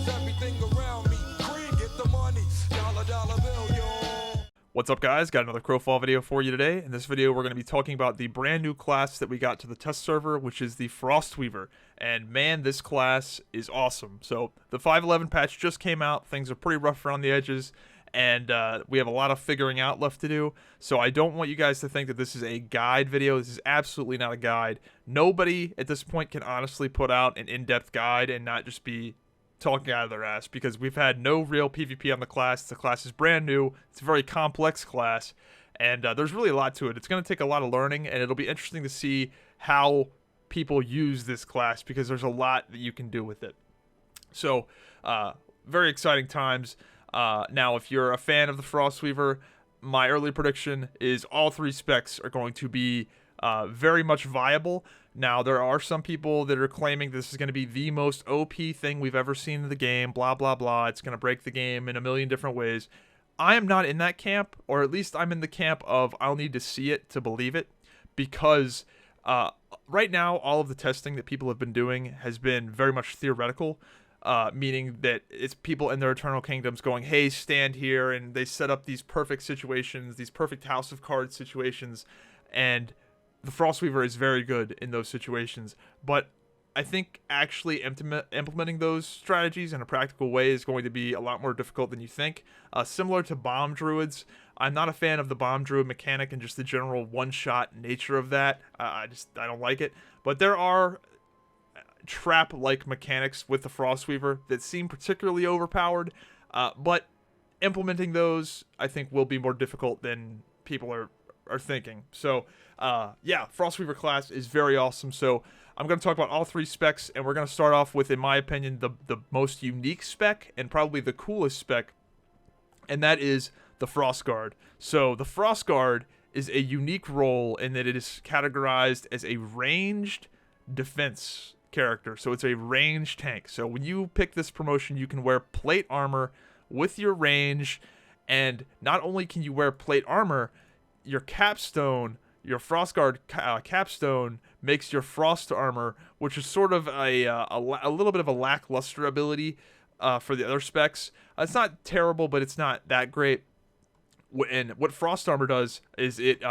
everything around me. Green, get the money. Dollar bill, yo. What's up, guys? Got another Crowfall video for you today. In this video, we're going to be talking about the brand new class that we got to the test server, which is the Frostweaver. And man, this class is awesome. So the 5.11 patch just came out. Things are pretty rough around the edges, and we have a lot of figuring out left to do. So I don't want you guys to think that this is a guide video. This is absolutely not a guide. Nobody at this point can honestly put out an in-depth guide and not just be talking out of their ass, because we've had no real PvP on the class. The class is brand new. It's a very complex class, and there's really a lot to it. It's going to take a lot of learning, and it'll be interesting to see how people use this class, because there's a lot that you can do with it. So very exciting times. Now, if you're a fan of the Frostweaver, my early prediction is all three specs are going to be very much viable. Now, there are some people that are claiming this is going to be the most OP thing we've ever seen in the game, blah, blah, blah. It's going to break the game in a million different ways. I am not in that camp, or at least I'm in the camp of I'll need to see it to believe it, because right now, all of the testing that people have been doing has been very much theoretical, meaning that it's people in their Eternal Kingdoms going, hey, stand here, and they set up these perfect situations, these perfect House of Cards situations, and the Frostweaver is very good in those situations. But I think actually implementing those strategies in a practical way is going to be a lot more difficult than you think. Similar to Bomb Druids, I'm not a fan of the Bomb Druid mechanic and just the general one-shot nature of that. I don't like it. But there are trap-like mechanics with the Frostweaver that seem particularly overpowered. But implementing those, I think, will be more difficult than people are thinking. So yeah, Frostweaver class is very awesome. So I'm going to talk about all three specs, and we're going to start off with, in my opinion, the most unique spec and probably the coolest spec, and that is the Frostguard. So the Frostguard is a unique role in that it is categorized as a ranged defense character. So it's a ranged tank. So when you pick this promotion, you can wear plate armor with your range, and not only can you wear plate armor, your capstone, your Frostguard capstone, makes your frost armor, which is sort of a little bit of a lackluster ability for the other specs. It's not terrible, but it's not that great. And what frost armor does is it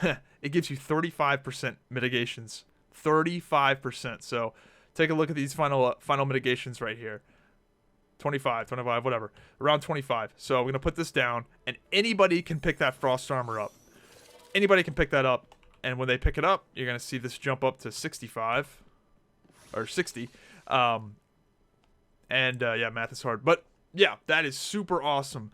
it gives you 35% mitigations, 35%. So take a look at these final mitigations right here. 25, whatever, around 25. So I'm gonna put this down, and anybody can pick that frost armor up. Anybody can pick that up, and when they pick it up, you're gonna see this jump up to 65 or 60. Yeah, math is hard, but yeah, that is super awesome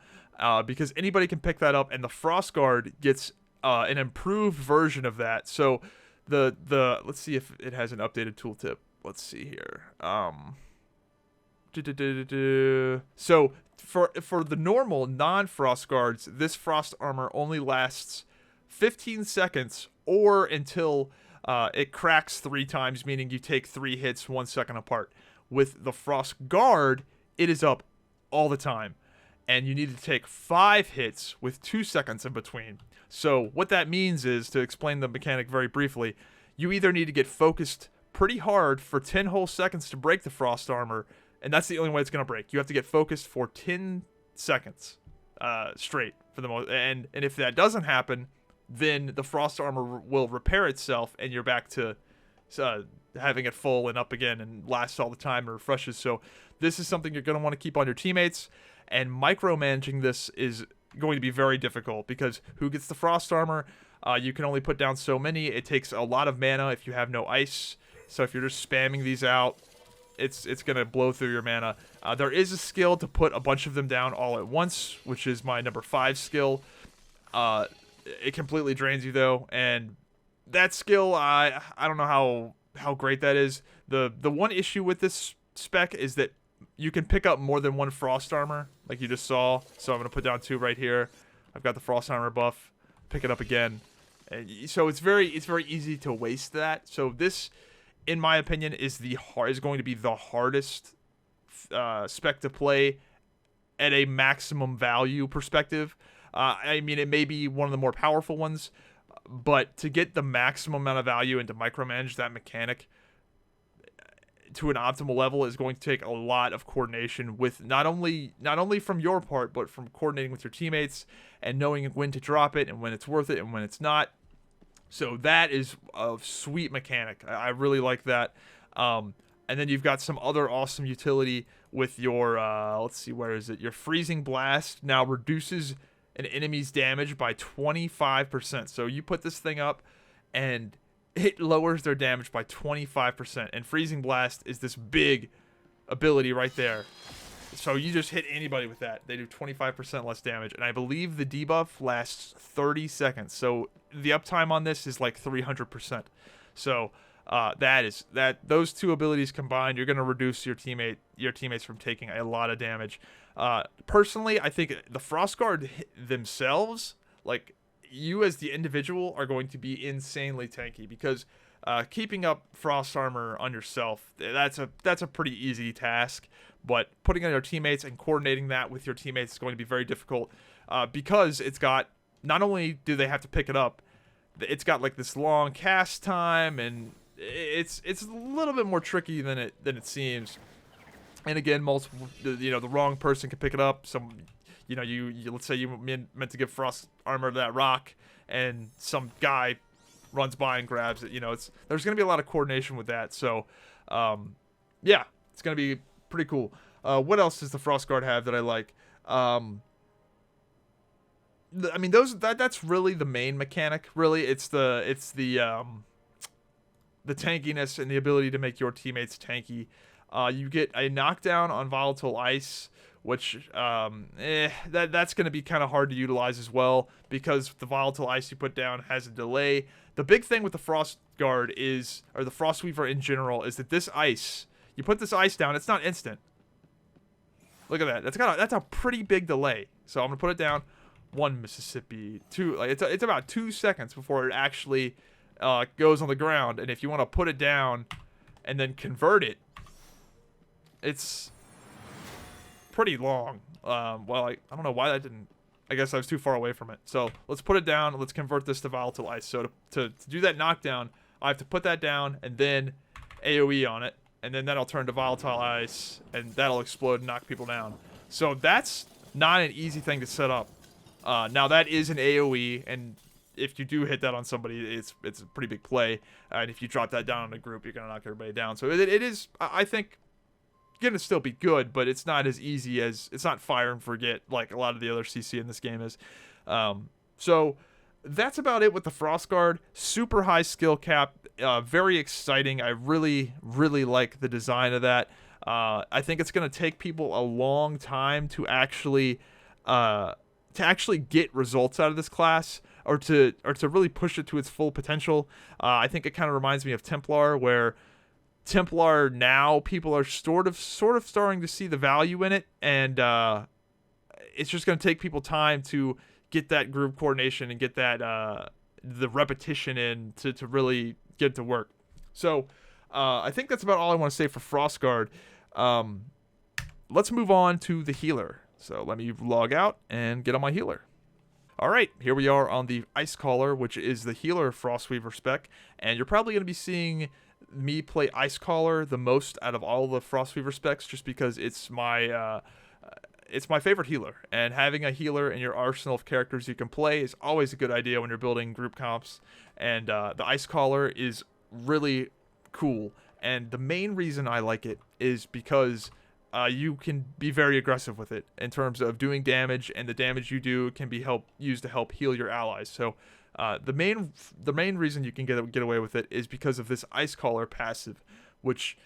because anybody can pick that up, and the Frostguard gets an improved version of that. So the let's see if it has an updated tooltip. Let's see here. So for the normal non-Frostguards, this frost armor only lasts 15 seconds or until it cracks 3 times, meaning you take 3 hits 1 second apart. With the Frostguard, it is up all the time, and you need to take 5 hits with 2 seconds in between. So what that means is, to explain the mechanic very briefly, you either need to get focused pretty hard for 10 whole seconds to break the frost armor, and that's the only way it's going to break. You have to get focused for 10 seconds straight for the most. And if that doesn't happen, then the frost armor will repair itself, and you're back to having it full and up again and lasts all the time and refreshes. So this is something you're going to want to keep on your teammates. And micromanaging this is going to be very difficult, because who gets the frost armor? You can only put down so many. It takes a lot of mana if you have no ice. So if you're just spamming these out, it's going to blow through your mana. There is a skill to put a bunch of them down all at once, which is my number 5 skill. It completely drains you, though, and that skill, I don't know how great that is. The one issue with this spec is that you can pick up more than 1 frost armor, like you just saw. So I'm going to put down 2 right here. I've got the frost armor buff. Pick it up again. And so it's very easy to waste that. So this, in my opinion, is going to be the hardest spec to play at a maximum value perspective. I mean, it may be one of the more powerful ones, but to get the maximum amount of value and to micromanage that mechanic, to an optimal level is going to take a lot of coordination with not only from your part, but from coordinating with your teammates and knowing when to drop it and when it's worth it and when it's not. So that is a sweet mechanic. I really like that. And then you've got some other awesome utility with your, let's see, where is it? Your Freezing Blast now reduces an enemy's damage by 25%. So you put this thing up and it lowers their damage by 25%. And Freezing Blast is this big ability right there. So you just hit anybody with that. They do 25% less damage. And I believe the debuff lasts 30 seconds. So the uptime on this is like 300%. So those two abilities combined, you're going to reduce your teammates from taking a lot of damage. Personally, I think the Frostguard themselves, like, you as the individual are going to be insanely tanky because keeping up frost armor on yourself, that's a pretty easy task, but putting on your teammates and coordinating that with your teammates is going to be very difficult because it's got, not only do they have to pick it up, it's got like this long cast time, and it's a little bit more tricky than it seems. And again, multiple, the wrong person can pick it up. You let's say you meant to give frost armor to that rock, and some guy runs by and grabs it. There's going to be a lot of coordination with that. So, yeah, it's going to be pretty cool. What else does the Frostguard have that I like? That's really the main mechanic. Really, it's the tankiness and the ability to make your teammates tanky. You get a knockdown on volatile ice, which that's going to be kind of hard to utilize as well because the volatile ice you put down has a delay. The big thing with the Frostguard is, or the Frostweaver in general, is that this ice, you put this ice down, it's not instant. Look at that. That's a pretty big delay. So I'm gonna put it down. 1 Mississippi, 2. Like it's about 2 seconds before it actually goes on the ground. And if you want to put it down and then convert it, it's pretty long. Well, I don't know why that didn't. I guess I was too far away from it. So let's put it down. Let's convert this to volatile ice. So to do that knockdown, I have to put that down and then AoE on it, and then that'll turn to volatile ice, and that'll explode and knock people down. So that's not an easy thing to set up. Now that is an AoE, and if you do hit that on somebody, it's a pretty big play. And if you drop that down in a group, you're gonna knock everybody down. So it is, I think, gonna still be good, but it's not as easy as, it's not fire and forget like a lot of the other CC in this game is. So that's about it with the Frostguard. Super high skill cap, very exciting. I really like the design of that. I think it's gonna take people a long time to actually get results out of this class, or to really push it to its full potential. I think it kind of reminds me of Templar, where Templar now people are sort of starting to see the value in it, and it's just going to take people time to get that group coordination and get that the repetition in to really get it to work. So I think that's about all I want to say for Frostguard. Let's move on to the healer. So let me log out and get on my healer. All right, here we are on the Icecaller, which is the healer Frostweaver spec, and you're probably going to be seeing me play Icecaller the most out of all the Frostweaver specs, just because it's my favorite healer, and having a healer in your arsenal of characters you can play is always a good idea when you're building group comps. And the Icecaller is really cool, and the main reason I like it is because you can be very aggressive with it in terms of doing damage, and the damage you do can be used to help heal your allies. So the main reason you can get away with it is because of this Icecaller passive, which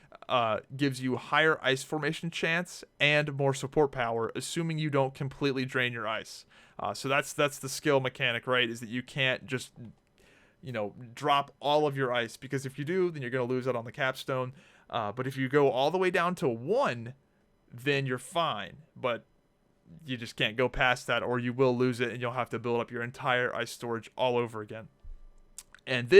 gives you higher ice formation chance and more support power, assuming you don't completely drain your ice. So that's the skill mechanic, right? Is that you can't just drop all of your ice, because if you do, then you're going to lose out on the capstone. But if you go all the way down to 1, then you're fine. But you just can't go past that, or you will lose it, and you'll have to build up your entire ice storage all over again. And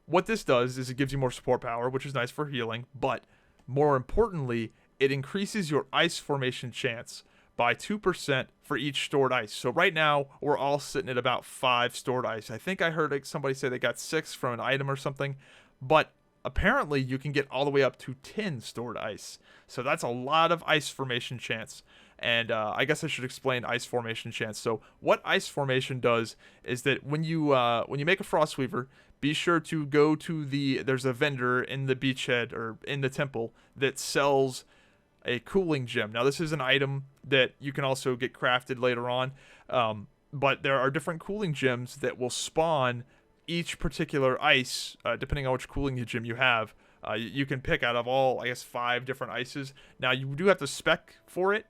what this does is it gives you more support power, which is nice for healing, but more importantly, it increases your ice formation chance by 2% for each stored ice. So right now, we're all sitting at about 5 stored ice. I think I heard somebody say they got 6 from an item or something, but apparently you can get all the way up to 10 stored ice. So that's a lot of ice formation chance. And I guess I should explain ice formation chance. So what ice formation does is that when you make a Frostweaver, be sure to go to there's a vendor in the beachhead or in the temple that sells a cooling gem. Now this is an item that you can also get crafted later on, but there are different cooling gems that will spawn each particular ice, depending on which cooling gem you have. You can pick out of all, I guess, 5 different ices. Now you do have to spec for it.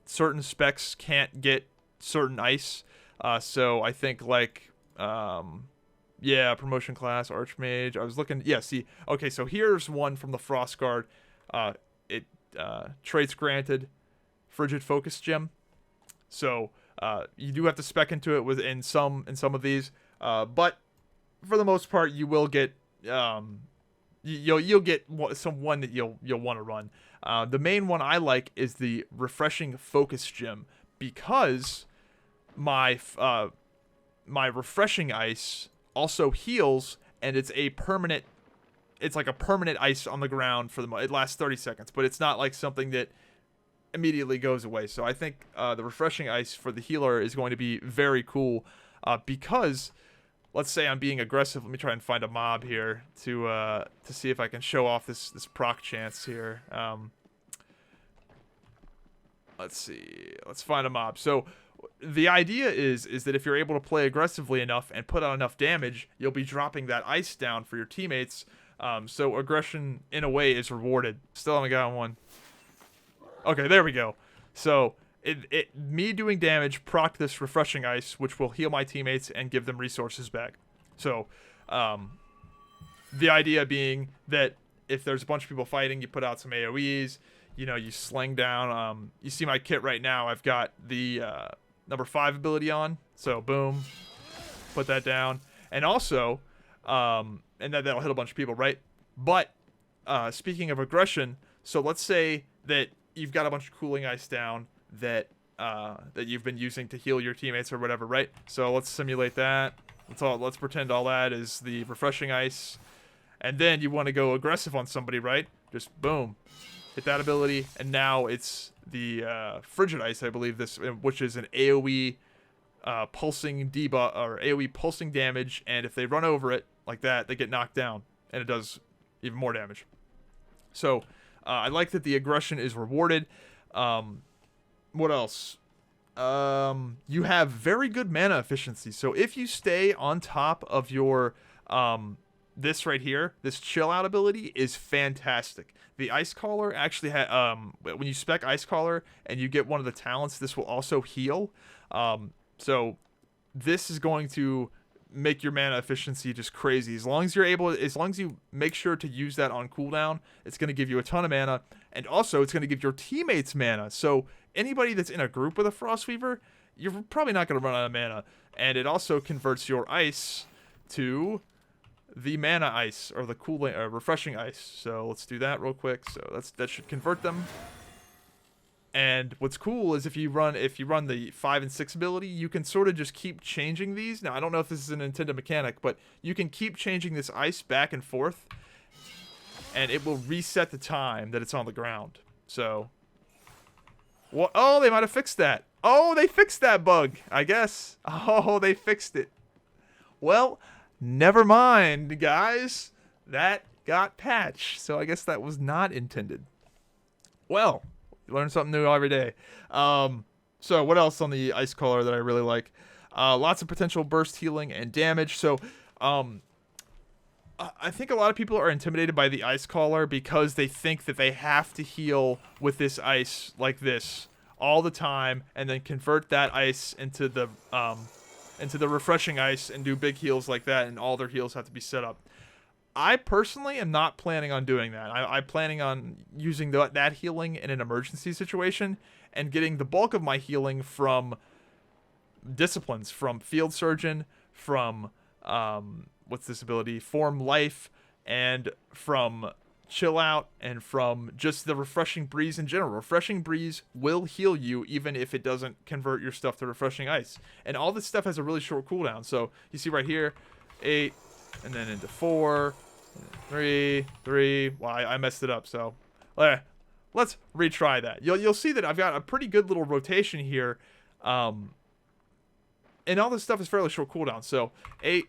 Certain specs can't get certain ice, so I think like promotion class Archmage. I was looking. Yeah, see. Okay, so here's one from the Frostguard. Traits granted, frigid focus gem. So you do have to spec into it in some of these, but for the most part, you will get you'll get one that you'll want to run. The main one I like is the refreshing focus gem, because my refreshing ice also heals, and it's like a permanent ice on the ground it lasts 30 seconds, but it's not like something that immediately goes away. So I think the refreshing ice for the healer is going to be very cool, because let's say I'm being aggressive. Let me try and find a mob here to see if I can show off this proc chance here. Let's see. Let's find a mob. So the idea is that if you're able to play aggressively enough and put out enough damage, you'll be dropping that ice down for your teammates. So aggression, in a way, is rewarded. Still haven't got one. Okay, there we go. So me doing damage proc this refreshing ice, which will heal my teammates and give them resources back. So the idea being that if there's a bunch of people fighting, you put out some AoEs. You sling down. You see my kit right now. I've got the number 5 ability on. So boom, put that down. And also, and that'll hit a bunch of people, right? But speaking of aggression, so let's say that you've got a bunch of cooling ice down that you've been using to heal your teammates or whatever, right? So let's simulate that. Let's pretend all that is the refreshing ice, and then you want to go aggressive on somebody, right? Just boom, hit that ability, and now it's the frigid ice, I believe, which is an AoE pulsing debuff or AoE pulsing damage, and if they run over it like that, they get knocked down, and it does even more damage. So I like that the aggression is rewarded. What else? You have very good mana efficiency. So if you stay on top of your this right here, this chill out ability is fantastic. The Icecaller actually when you spec Icecaller and you get one of the talents, this will also heal. So this is going to make your mana efficiency just crazy. As long as you make sure to use that on cooldown, it's going to give you a ton of mana, and also it's going to give your teammates mana. So anybody that's in a group with a Frostweaver, you're probably not going to run out of mana. And it also converts your ice to the mana ice, or the cooling refreshing ice. So let's do that real quick. So that should convert them. And what's cool is if you run the 5 and 6 ability, you can sort of just keep changing these. Now, I don't know if this is a Nintendo mechanic, but you can keep changing this ice back and forth, and it will reset the time that it's on the ground. So, oh, they might have fixed that. Oh, they fixed that bug, I guess. Oh, they fixed it. Well, never mind, guys. That got patched, so I guess that was not intended. Well, you learn something new every day. So what else on the Icecaller that I really like? Lots of potential burst healing and damage. So I think a lot of people are intimidated by the Icecaller because they think that they have to heal with this ice like this all the time, and then convert that ice into the refreshing ice and do big heals like that, and all their heals have to be set up. I personally am not planning on doing that. I'm planning on using that healing in an emergency situation and getting the bulk of my healing from disciplines, from Field Surgeon, from, what's this ability? Form Life, and from Chill Out, and from just the Refreshing Breeze in general. Refreshing Breeze will heal you even if it doesn't convert your stuff to Refreshing Ice. And all this stuff has a really short cooldown. So you see right here, 8, and then into 4, 3, 3. Well, I messed it up, so let's retry that. You'll see that I've got a pretty good little rotation here, and all this stuff is fairly short cooldown. So 8,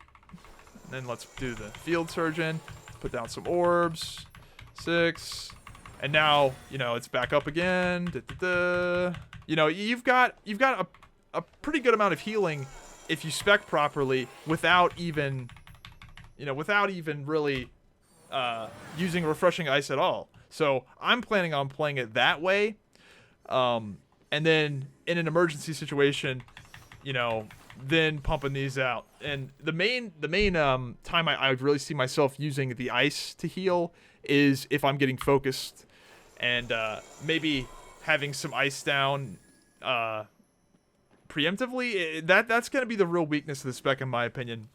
and then let's do the field surgeon. Put down some orbs. 6, and now it's back up again. You've got a pretty good amount of healing if you spec properly without even really using refreshing ice at all. So I'm planning on playing it that way, and then in an emergency situation, then pumping these out. And the main time I would really see myself using the ice to heal is if I'm getting focused, and maybe having some ice down preemptively. That's going to be the real weakness of the spec, in my opinion,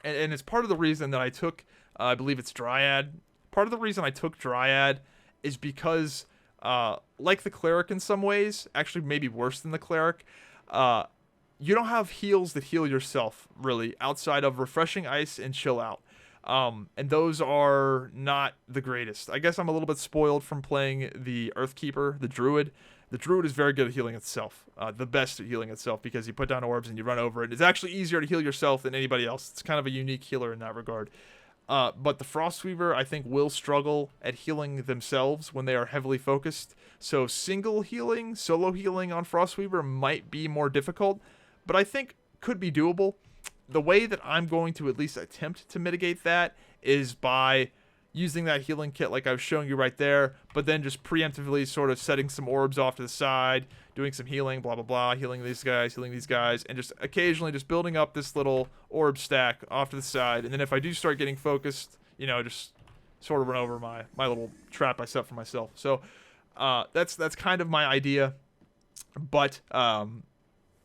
and it's part of the reason that I took I believe it's Dryad. Part of the reason I took Dryad is because like the Cleric in some ways, actually maybe worse than the Cleric, you don't have heals that heal yourself, really, outside of Refreshing Ice and Chill Out. And those are not the greatest. I guess I'm a little bit spoiled from playing the Earthkeeper, the Druid. The Druid is very good at healing itself. The best at healing itself, because you put down orbs and you run over it. It's actually easier to heal yourself than anybody else. It's kind of a unique healer in that regard. But the Frostweaver, I think, will struggle at healing themselves when they are heavily focused. So solo healing on Frostweaver might be more difficult, but I think could be doable. The way that I'm going to at least attempt to mitigate that is by using that healing kit like I was showing you right there, but then just preemptively sort of setting some orbs off to the side, doing some healing, blah, blah, blah, healing these guys, and just occasionally just building up this little orb stack off to the side. And then if I do start getting focused, just sort of run over my little trap I set for myself. So that's kind of my idea. But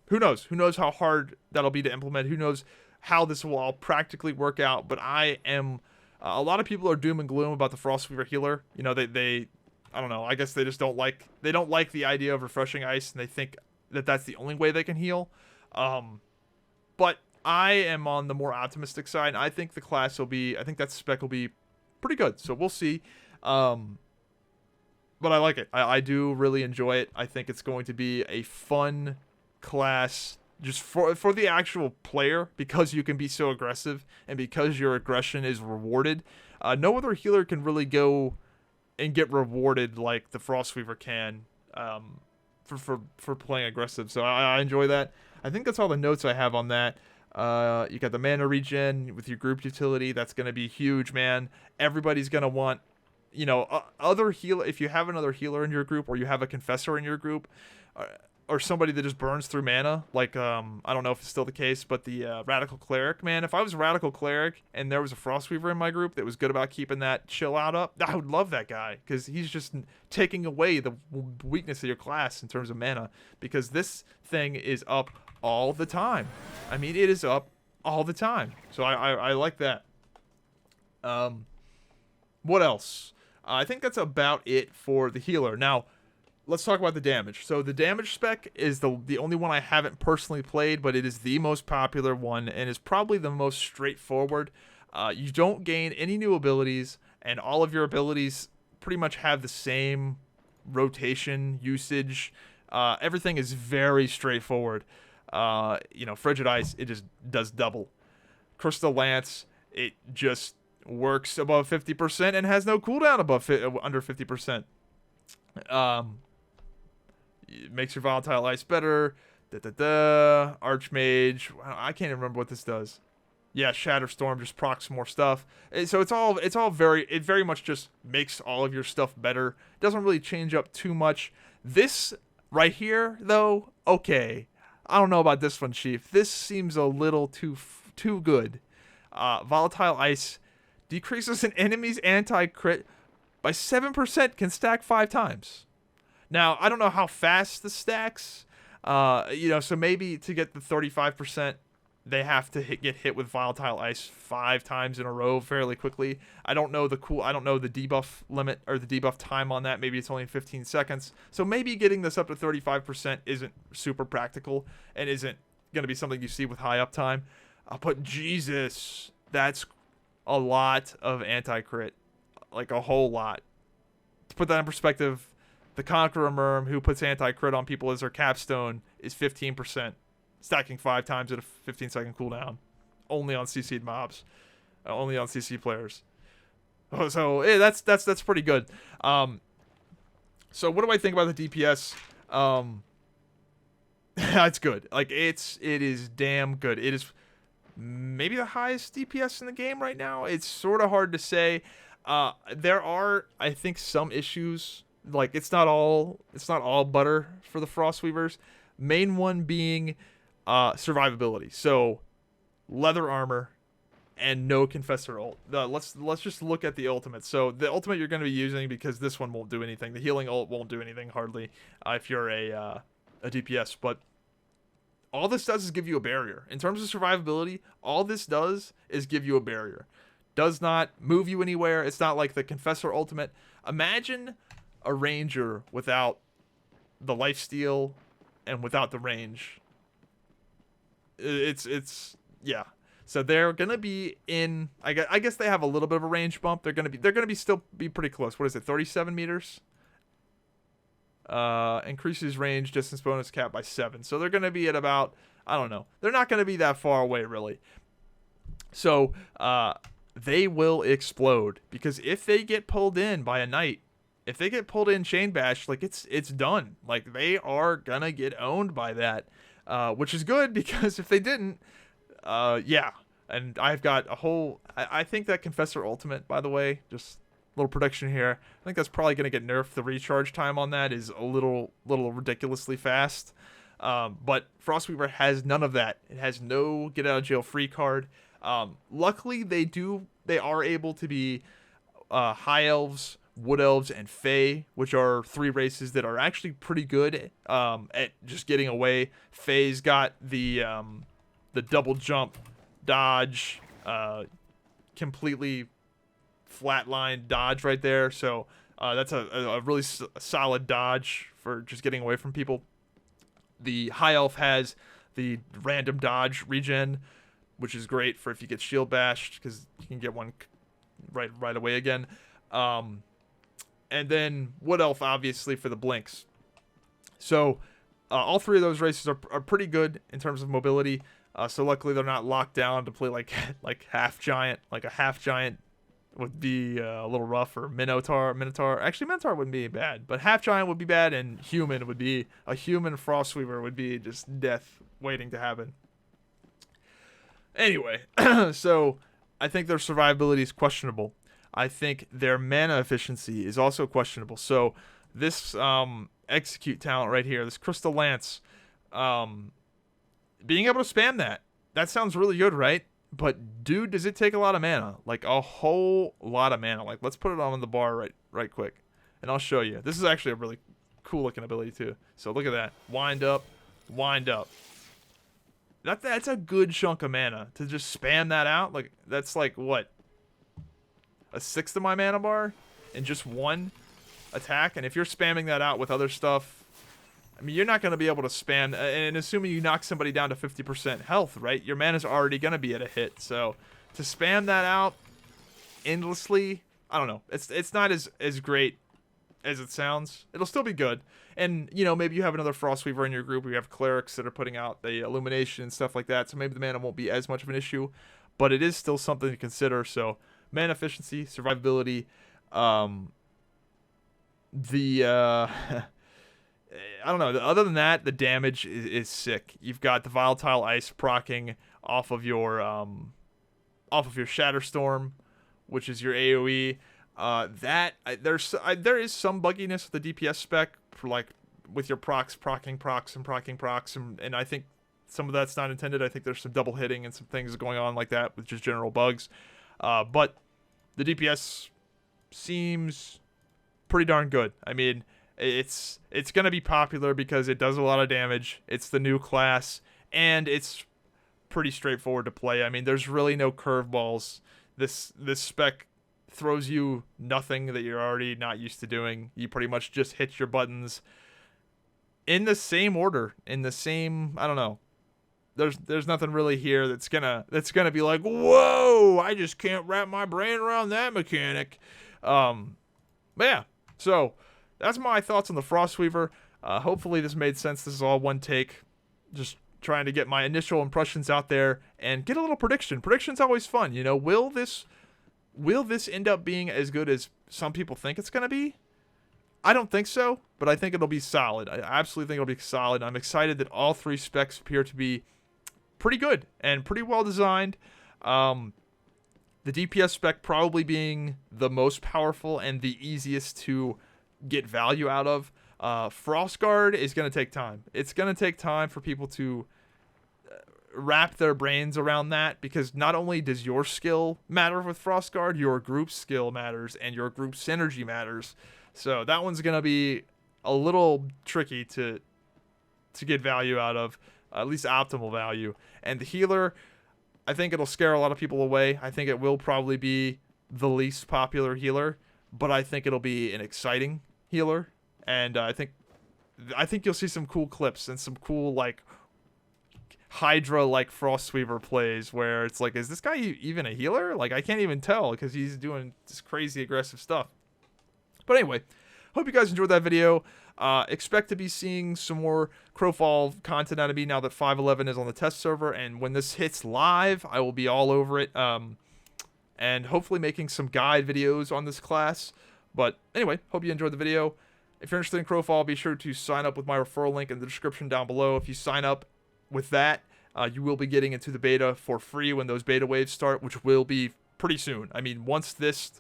who knows? Who knows how hard that'll be to implement? Who knows how this will all practically work out? But I am... a lot of people are doom and gloom about the Frostweaver healer. They I don't know. I guess they just don't like the idea of refreshing ice, and they think that that's the only way they can heal. But I am on the more optimistic side. I think that spec will be pretty good. So we'll see. But I like it. I do really enjoy it. I think it's going to be a fun class just for the actual player, because you can be so aggressive and because your aggression is rewarded. No other healer can really go and get rewarded like the Frostweaver can for playing aggressive. So I enjoy that. I think that's all the notes I have on that. You got the mana regen with your group utility. That's going to be huge, man. Everybody's going to want, other healer. If you have another healer in your group, or you have a confessor in your group, or somebody that just burns through mana, like, I don't know if it's still the case, but the Radical Cleric, man, if I was a Radical Cleric and there was a Frostweaver in my group that was good about keeping that chill out up, I would love that guy, because he's just taking away the weakness of your class in terms of mana, because this thing is up all the time. I mean, it is up all the time. So I like that. What else? I think that's about it for the healer. Now, let's talk about the damage. So the damage spec is the only one I haven't personally played, but it is the most popular one and is probably the most straightforward. You don't gain any new abilities, and all of your abilities pretty much have the same rotation usage. Everything is very straightforward. Frigid Ice, it just does double. Crystal Lance, it just works above 50% and has no cooldown under 50%. It makes your volatile ice better. Archmage. I can't even remember what this does. Yeah, Shatterstorm just procs more stuff. So it very much just makes all of your stuff better. It doesn't really change up too much. This right here, though, okay. I don't know about this one, Chief. This seems a little too good. Volatile ice decreases an enemy's anti-crit by 7%, can stack 5 times. Now, I don't know how fast this stacks, so maybe to get the 35%, they have to get hit with Volatile Ice 5 times in a row fairly quickly. I don't know the debuff limit or the debuff time on that. Maybe it's only 15 seconds. So maybe getting this up to 35% isn't super practical and isn't going to be something you see with high uptime. But Jesus, that's a lot of anti-crit, like a whole lot. To put that in perspective, the Conqueror Merm, who puts anti-crit on people as their capstone, is 15%, stacking 5 times at a 15-second cooldown, only on CC'd mobs, only on CC players. So that's pretty good. So what do I think about the DPS? It's good. Like it is damn good. It is maybe the highest DPS in the game right now. It's sort of hard to say. There are, I think, some issues. Like it's not all butter for the Frostweavers. Main one being survivability. So leather armor and no Confessor ult. Let's just look at the ultimate. So the ultimate you're going to be using, because this one won't do anything. The healing ult won't do anything hardly if you're a DPS. But all this does is give you a barrier. In terms of survivability, all this does is give you a barrier. Does not move you anywhere. It's not like the Confessor ultimate. Imagine a ranger without the lifesteal and without the range. It's yeah. So they're gonna be in. I guess they have a little bit of a range bump. They're gonna be still be pretty close. What is it? 37 meters. Increases range distance bonus cap by 7. So they're gonna be at about, I don't know. They're not gonna be that far away really. So they will explode, because if they get pulled in by a knight, if they get pulled in chain bash, like it's done. Like they are gonna get owned by that, which is good, because if they didn't. Yeah, and I've got a whole. I think that Confessor ultimate, by the way, just a little prediction here. I think that's probably going to get nerfed. The recharge time on that is a little ridiculously fast. But Frostweaver has none of that. It has no get out of jail free card. Luckily, they are able to be high elves, wood elves, and fae, which are 3 races that are actually pretty good at just getting away. Fae's got the double jump, dodge, completely flatline dodge right there. So that's a really solid dodge for just getting away from people. The high elf has the random dodge regen, which is great for if you get shield bashed, because you can get one right away again. And then wood elf, obviously, for the blinks. So all 3 of those races are pretty good in terms of mobility. So luckily they're not locked down to play like half giant. Like a half giant would be a little rough, or Minotaur. Actually, Minotaur wouldn't be bad, but half giant would be bad, and human would be a human Frostweaver would be just death waiting to happen. Anyway, so I think their survivability is questionable. I think their mana efficiency is also questionable. So this execute talent right here, this Crystal Lance, being able to spam that sounds really good, right? But dude, does it take a lot of mana? Like a whole lot of mana. Like let's put it on the bar right quick, and I'll show you. This is actually a really cool looking ability too. So look at that. Wind up. That's a good chunk of mana to just spam that out. Like that's like what? A 1/6 of my mana bar in just one attack. And if you're spamming that out with other stuff, I mean, you're not going to be able to spam, and assuming you knock somebody down to 50% health, right? Your mana's already going to be at a hit. So to spam that out endlessly, I don't know. It's not as great as it sounds. It'll still be good. And, you know, maybe you have another Frostweaver in your group. We have clerics that are putting out the illumination and stuff like that. So maybe the mana won't be as much of an issue, but it is still something to consider. So mana efficiency, survivability, I don't know. Other than that, the damage is sick. You've got the Volatile Ice proccing off of your Shatterstorm, which is your AOE. There is some bugginess with the DPS spec, for like with your proccing procs, and I think some of that's not intended. I think there's some double hitting and some things going on like that with just general bugs. But the DPS seems pretty darn good. I mean, it's going to be popular because it does a lot of damage. It's the new class, and it's pretty straightforward to play. I mean, there's really no curveballs. This spec throws you nothing that you're already not used to doing. You pretty much just hit your buttons in the same order, in the same, I don't know, there's nothing really here that's gonna be like, whoa, I just can't wrap my brain around that mechanic. But yeah, so that's my thoughts on the Frostweaver. Hopefully this made sense. This is all one take. Just trying to get my initial impressions out there and get a little prediction. Prediction's always fun, you know. Will this end up being as good as some people think it's gonna be? I don't think so, but I think it'll be solid. I absolutely think it'll be solid. I'm excited that all 3 specs appear to be pretty good and pretty well designed. The DPS spec probably being the most powerful and the easiest to get value out of. Frostguard is going to take time. It's going to take time for people to wrap their brains around that, because not only does your skill matter with Frostguard, your group skill matters and your group synergy matters. So that one's going to be a little tricky to get value out of, at least optimal value. And the healer, I think it'll scare a lot of people away. I think it will probably be the least popular healer, but I think it'll be an exciting healer. And I think you'll see some cool clips and some cool, like, Hydra like Frostweaver plays where it's like, is this guy even a healer? Like, I can't even tell because he's doing this crazy aggressive stuff. But anyway, hope you guys enjoyed that video. Expect to be seeing some more Crowfall content out of me now that 5.11 is on the test server, and when this hits live, I will be all over it, and hopefully making some guide videos on this class. But anyway, hope you enjoyed the video. If you're interested in Crowfall, be sure to sign up with my referral link in the description down below. If you sign up with that, you will be getting into the beta for free when those beta waves start, which will be pretty soon. I mean, once this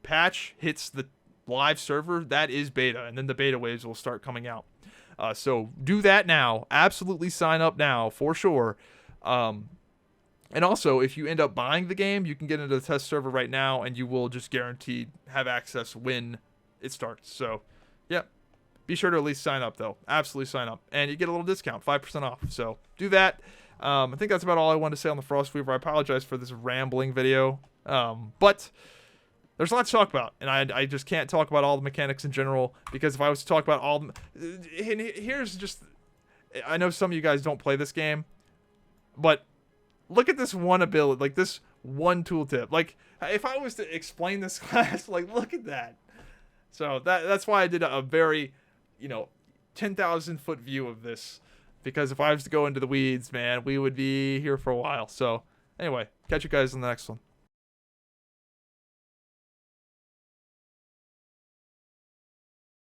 patch hits the live server, that is beta, and then the beta waves will start coming out. So do that now. Absolutely sign up now for sure. And also, if you end up buying the game, you can get into the test server right now, and you will just guaranteed have access when it starts. So, yeah. Be sure to at least sign up, though. Absolutely sign up. And you get a little discount, 5% off. So, do that. I think that's about all I wanted to say on the Frostweaver. I apologize for this rambling video. But there's a lot to talk about. And I just can't talk about all the mechanics in general. Because if I was to talk about all... Here's just... I know some of you guys don't play this game. But look at this one ability. Like, this one tooltip. Like, if I was to explain this class, like, look at that. So, that's why I did a very... 10,000 foot view of this, because if I was to go into the weeds, man, we would be here for a while. So anyway, catch you guys in the next one.